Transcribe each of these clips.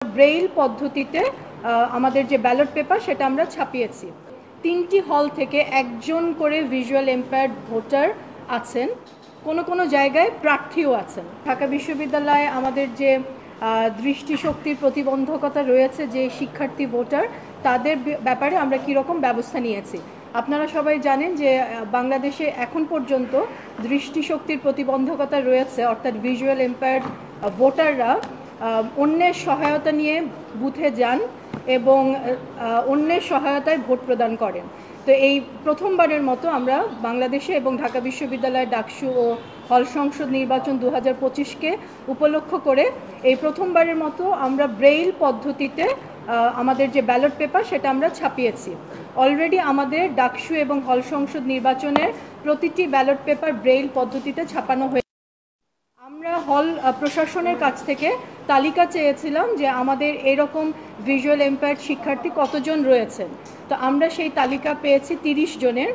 Braille পদ্ধতিতে আমাদের যে ব্যালট পেপার সেটা আমরা ছাপিয়েছি। 3টি হল থেকে একজন করে ভিজুয়াল এম্পায়ার্ড ভোটার আছেন, কোনো জায়গায় প্রার্থীও আছেন। ঢাকা বিশ্ববিদ্যালয়ে আমাদের যে দৃষ্টিশক্তির প্রতিবন্ধকতা রয়েছে, যে শিক্ষার্থী ভোটার, তাদের ব্যাপারে আমরা কীরকম ব্যবস্থা নিয়েছি। আপনারা সবাই জানেন যে বাংলাদেশে এখন পর্যন্ত দৃষ্টিশক্তির প্রতিবন্ধকতা রয়েছে, অর্থাৎ ভিজুয়াল এম্পায়ার্ড ভোটাররা অন্যের সহায়তা নিয়ে বুথে যান এবং অন্যের সহায়তায় ভোট প্রদান করেন। তো এই প্রথমবারের মতো আমরা বাংলাদেশে এবং ঢাকা বিশ্ববিদ্যালয়ের ডাকসু ও হল সংসদ নির্বাচন 2025কে উপলক্ষ করে এই প্রথমবারের মতো আমরা ব্রেইল পদ্ধতিতে আমাদের যে ব্যালট পেপার সেটা আমরা ছাপিয়েছি। অলরেডি আমাদের ডাকসু এবং হল সংসদ নির্বাচনের প্রতিটি ব্যালট পেপার ব্রেইল পদ্ধতিতে ছাপানো হয়েছে। আমরা হল প্রশাসনের কাছ থেকে তালিকা চেয়েছিলাম যে আমাদের এরকম ভিজুয়াল এম্পায়ার্ড শিক্ষার্থী কতজন রয়েছেন। তো আমরা সেই তালিকা পেয়েছি 30 জনের।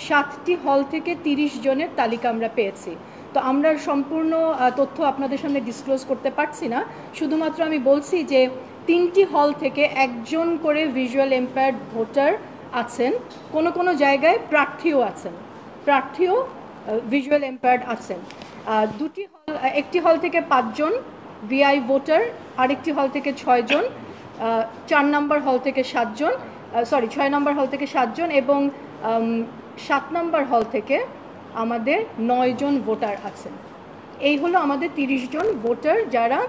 7টি হল থেকে 30 জনের তালিকা আমরা পেয়েছি। তো আমরা সম্পূর্ণ তথ্য আপনাদের সামনে ডিসক্লোজ করতে পারছি না, শুধুমাত্র আমি বলছি যে 3টি হল থেকে একজন করে ভিজুয়াল এম্পায়ার্ড ভোটার আছেন, কোনো জায়গায় প্রার্থীও আছেন, ভিজুয়াল এম্পায়ার্ড আছেন। একটি হল থেকে 5 জন ভিআই ভোটার, আরেকটি হল থেকে 6 জন, 4 নম্বর হল থেকে 7 জন, 6 নম্বর হল থেকে 7 জন এবং 7 নম্বর হল থেকে আমাদের 9 জন ভোটার আছেন। এই হলো আমাদের 30 জন ভোটার, যারা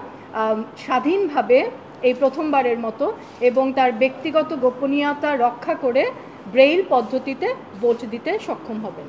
স্বাধীনভাবে এই প্রথমবারের মতো এবং তার ব্যক্তিগত গোপনীয়তা রক্ষা করে ব্রেইল পদ্ধতিতে ভোট দিতে সক্ষম হবেন।